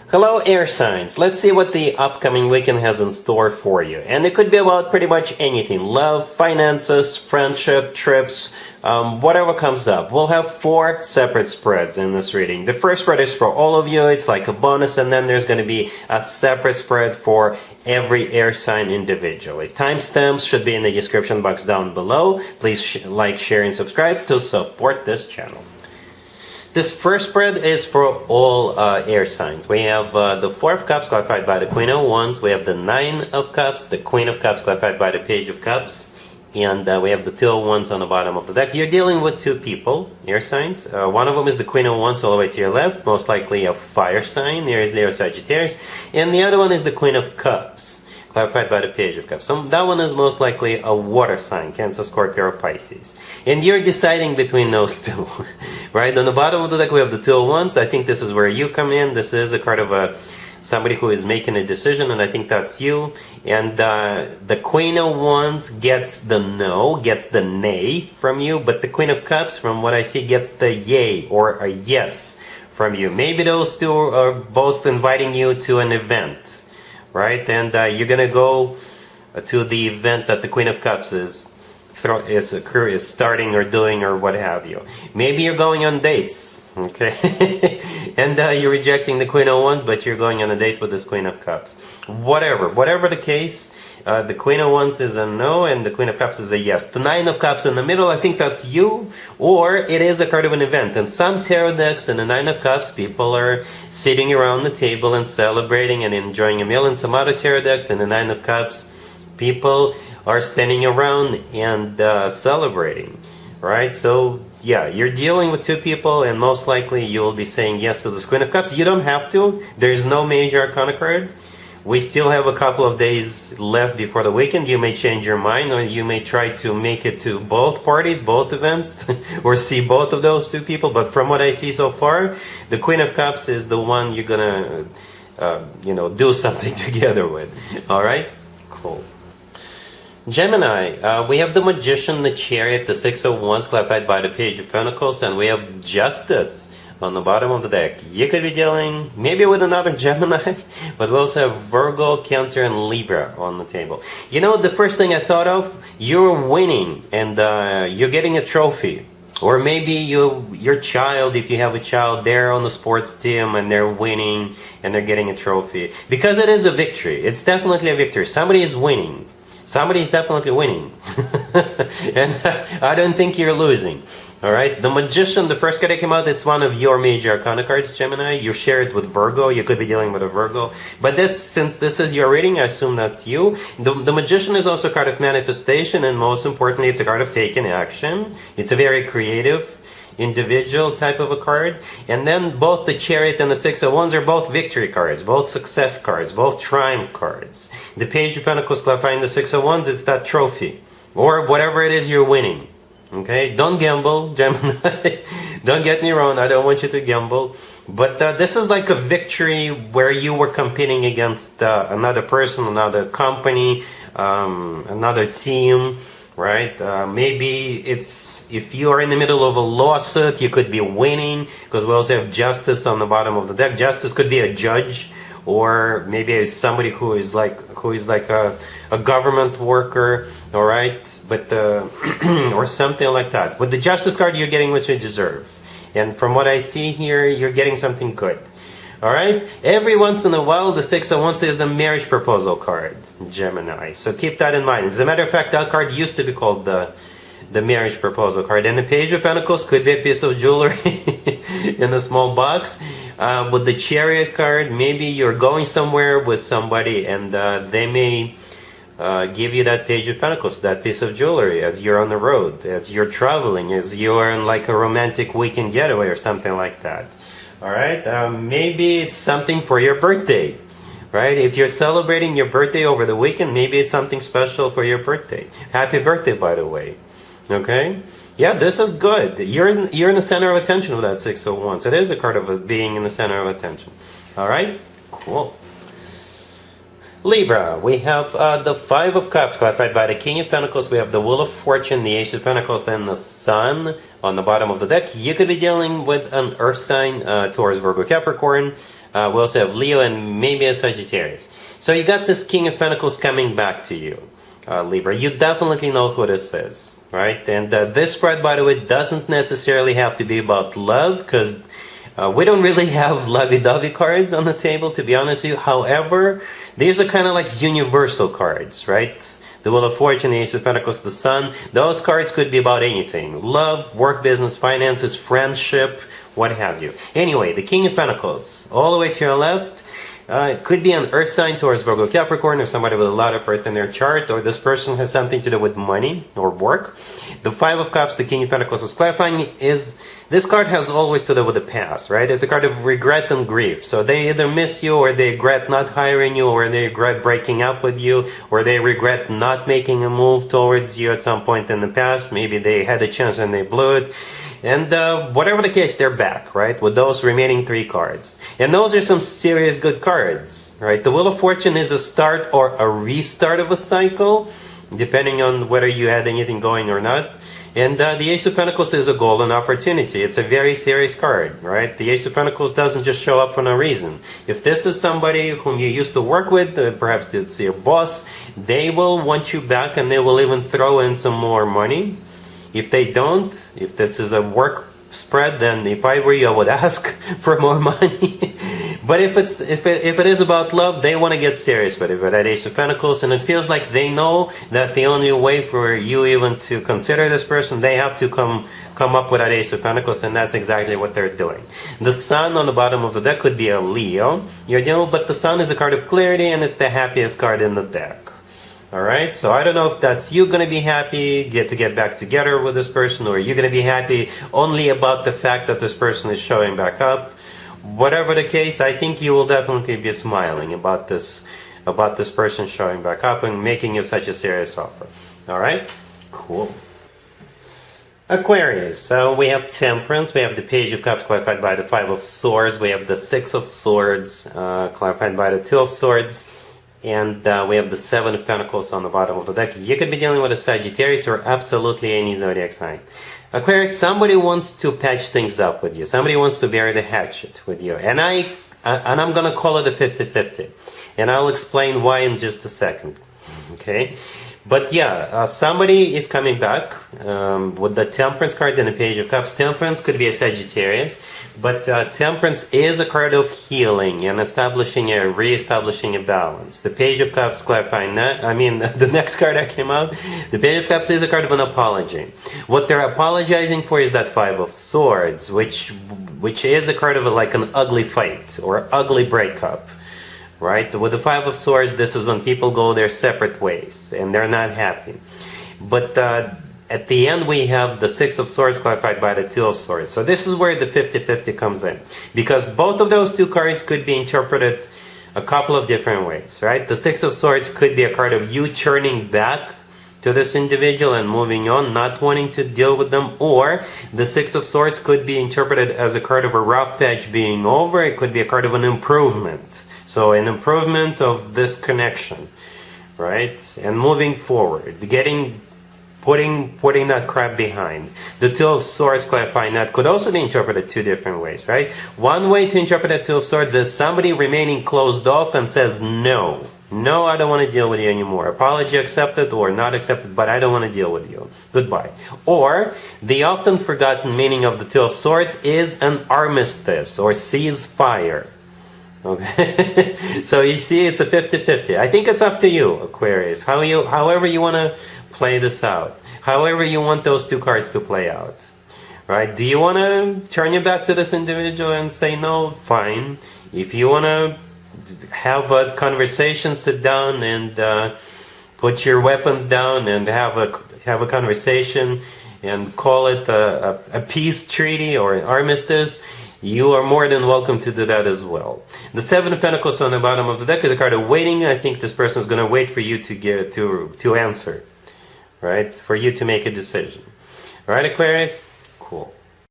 Hello air signs, let's see what the upcoming weekend has in store for you. And it could be about pretty much anything. Love, finances, friendship, trips, whatever comes up. We'll have 4 separate spreads in this reading. The first spread is for all of you, it's like a bonus, and then there's going to be a separate spread for every air sign individually. Timestamps should be in the description box down below. Please like, share, and subscribe to support this channel. This first spread is for all air signs. We have the 4 of Cups clarified by the Queen of Wands. We have the 9 of Cups, the Queen of Cups clarified by the Page of Cups. And we have the 2 of Wands on the bottom of the deck. You're dealing with 2 people, air signs. One of them is the Queen of Wands all the way to your left, most likely a fire sign. There is Leo, Sagittarius. And the other one is the Queen of Cups, clarified by the Page of Cups. So that one is most likely a water sign, Cancer, Scorpio, or Pisces. And you're deciding between those 2. Right? On the bottom of the deck we have the 2 of Wands. I think this is where you come in. This is a card of somebody who is making a decision, and I think that's you. And the Queen of Wands gets the no, gets the nay from you, but the Queen of Cups, from what I see, gets the yay or a yes from you. Maybe those 2 are both inviting you to an event, right? And you're gonna go to the event that the Queen of Cups is starting or doing or what have you. Maybe you're going on dates, okay? And you're rejecting the Queen of Wands, but you're going on a date with this Queen of Cups. Whatever the case, the Queen of Wands is a no and the Queen of Cups is a yes. The 9 of Cups in the middle, I think that's you, or it is a card of an event. And some tarot decks in the 9 of Cups, people are sitting around the table and celebrating and enjoying a meal. And some other tarot decks in the 9 of Cups, people are standing around and celebrating, right? So yeah, you're dealing with 2 people, and most likely you will be saying yes to this Queen of Cups. You don't have to. There's no major arcana card. We still have a couple of days left before the weekend. You may change your mind, or you may try to make it to both parties, both events, or see both of those 2 people. But from what I see so far, the Queen of Cups is the one you're gonna, do something together with. All right, cool. Gemini, we have the Magician, the Chariot, the 6 of Wands clarified by the Page of Pentacles, and we have Justice on the bottom of the deck. You could be dealing maybe with another Gemini, but we also have Virgo, Cancer, and Libra on the table. You know, the first thing I thought of, you're winning and you're getting a trophy. Or maybe your child, if you have a child, they're on the sports team and they're winning and they're getting a trophy. Because it is a victory. It's definitely a victory. Somebody is winning. Somebody's definitely winning. And I don't think you're losing. Alright, the Magician, the first card that came out, it's one of your major arcana cards, Gemini. You share it with Virgo. You could be dealing with a Virgo. But since this is your reading, I assume that's you. The Magician is also a card of manifestation, and most importantly, it's a card of taking action. It's a very creative, individual type of a card. And then both the Chariot and the 6 of Wands are both victory cards, both success cards, both triumph cards. The Page of Pentacles clarifying the 6 of Wands, it's that trophy or whatever it is you're winning. Okay, don't gamble, Gemini. Don't get me wrong, I don't want you to gamble. But this is like a victory where you were competing against another person, another company, another team. Right? Maybe it's, if you are in the middle of a lawsuit, you could be winning, because we also have Justice on the bottom of the deck. Justice could be a judge, or maybe somebody who is like a government worker, all right? But or something like that. With the Justice card, you're getting what you deserve, and from what I see here, you're getting something good. Alright? Every once in a while, the 6 of Wands is a marriage proposal card, Gemini. So keep that in mind. As a matter of fact, that card used to be called the marriage proposal card. And the Page of Pentacles could be a piece of jewelry in a small box. With the Chariot card, maybe you're going somewhere with somebody, and they may give you that Page of Pentacles, that piece of jewelry, as you're on the road, as you're traveling, as you're in like a romantic weekend getaway or something like that. Alright, maybe it's something for your birthday, right? If you're celebrating your birthday over the weekend, maybe it's something special for your birthday. Happy birthday, by the way. Okay? Yeah, this is good. You're in the center of attention with that 6 of Wands. It is a card of being in the center of attention. Alright? Cool. Libra, we have the 5 of Cups clarified by the King of Pentacles. We have the Wheel of Fortune, the Ace of Pentacles, and the Sun on the bottom of the deck. You could be dealing with an earth sign, Taurus, Virgo, Capricorn. We also have Leo and maybe a Sagittarius. So you got this King of Pentacles coming back to you, Libra. You definitely know who this is, right? And this spread, by the way, doesn't necessarily have to be about love, because we don't really have lovey-dovey cards on the table, to be honest with you. However, these are kind of like universal cards, right? The Wheel of Fortune, the Ace of Pentacles, the Sun. Those cards could be about anything. Love, work, business, finances, friendship, what have you. Anyway, the King of Pentacles, all the way to your left. It could be an earth sign, Taurus, Virgo, Capricorn, or somebody with a lot of earth in their chart, or this person has something to do with money or work. The Five of Cups, the King of Pentacles is clarifying, is this card has always to do with the past, right? It's a card of regret and grief. So they either miss you, or they regret not hiring you, or they regret breaking up with you, or they regret not making a move towards you at some point in the past. Maybe they had a chance and they blew it. And whatever the case, they're back, right, with those remaining 3 cards. And those are some serious good cards, right? The Wheel of Fortune is a start or a restart of a cycle, depending on whether you had anything going or not. And the Ace of Pentacles is a golden opportunity. It's a very serious card, right? The Ace of Pentacles doesn't just show up for no reason. If this is somebody whom you used to work with, perhaps it's your boss, they will want you back, and they will even throw in some more money. If they don't, if this is a work spread, then if I were you, I would ask for more money. But if it is about love, they want to get serious with it, with that Ace of Pentacles, and it feels like they know that the only way for you even to consider this person, they have to come up with that Ace of Pentacles, and that's exactly what they're doing. The Sun on the bottom of the deck could be a Leo. But the Sun is a card of clarity, and it's the happiest card in the deck. Alright, so I don't know if that's you going to be happy, get back together with this person, or you're going to be happy only about the fact that this person is showing back up. Whatever the case, I think you will definitely be smiling about this person showing back up and making you such a serious offer. Alright, cool. Aquarius, so we have Temperance, we have the Page of Cups clarified by the Five of Swords, we have the Six of Swords clarified by the Two of Swords. And we have the Seven of Pentacles on the bottom of the deck. You could be dealing with a Sagittarius or absolutely any zodiac sign. Aquarius, somebody wants to patch things up with you. Somebody wants to bury the hatchet with you. And I'm going to call it a 50-50. And I'll explain why in just a second. Okay? But yeah, somebody is coming back with the Temperance card and the Page of Cups. Temperance could be a Sagittarius, but Temperance is a card of healing and re-establishing a balance. The Page of Cups clarifying that. I mean, the next card that came out, the Page of Cups is a card of an apology. What they're apologizing for is that Five of Swords, which is a card of like an ugly fight or ugly breakup. Right? With the Five of Swords, this is when people go their separate ways and they're not happy. But at the end, we have the Six of Swords clarified by the Two of Swords. So this is where the 50-50 comes in. Because both of those two cards could be interpreted a couple of different ways, right? The Six of Swords could be a card of you turning back to this individual and moving on, not wanting to deal with them. Or the Six of Swords could be interpreted as a card of a rough patch being over. It could be a card of an improvement. So an improvement of this connection, right? And moving forward, putting that crap behind. The Two of Swords clarifying that could also be interpreted 2 different ways, right? One way to interpret the Two of Swords is somebody remaining closed off and says, no, I don't want to deal with you anymore. Apology accepted or not accepted, but I don't want to deal with you. Goodbye. Or the often forgotten meaning of the Two of Swords is an armistice or ceasefire. Okay, so you see, it's a 50-50. I think it's up to you, Aquarius. However you want to play this out. However you want those 2 cards to play out. Right? Do you want to turn your back to this individual and say no? Fine. If you want to have a conversation, sit down and put your weapons down and have a conversation and call it a peace treaty or an armistice, you are more than welcome to do that as well. The Seven of Pentacles on the bottom of the deck is a card of waiting. I think this person is going to wait for you to answer, right? For you to make a decision. All right, Aquarius? Cool.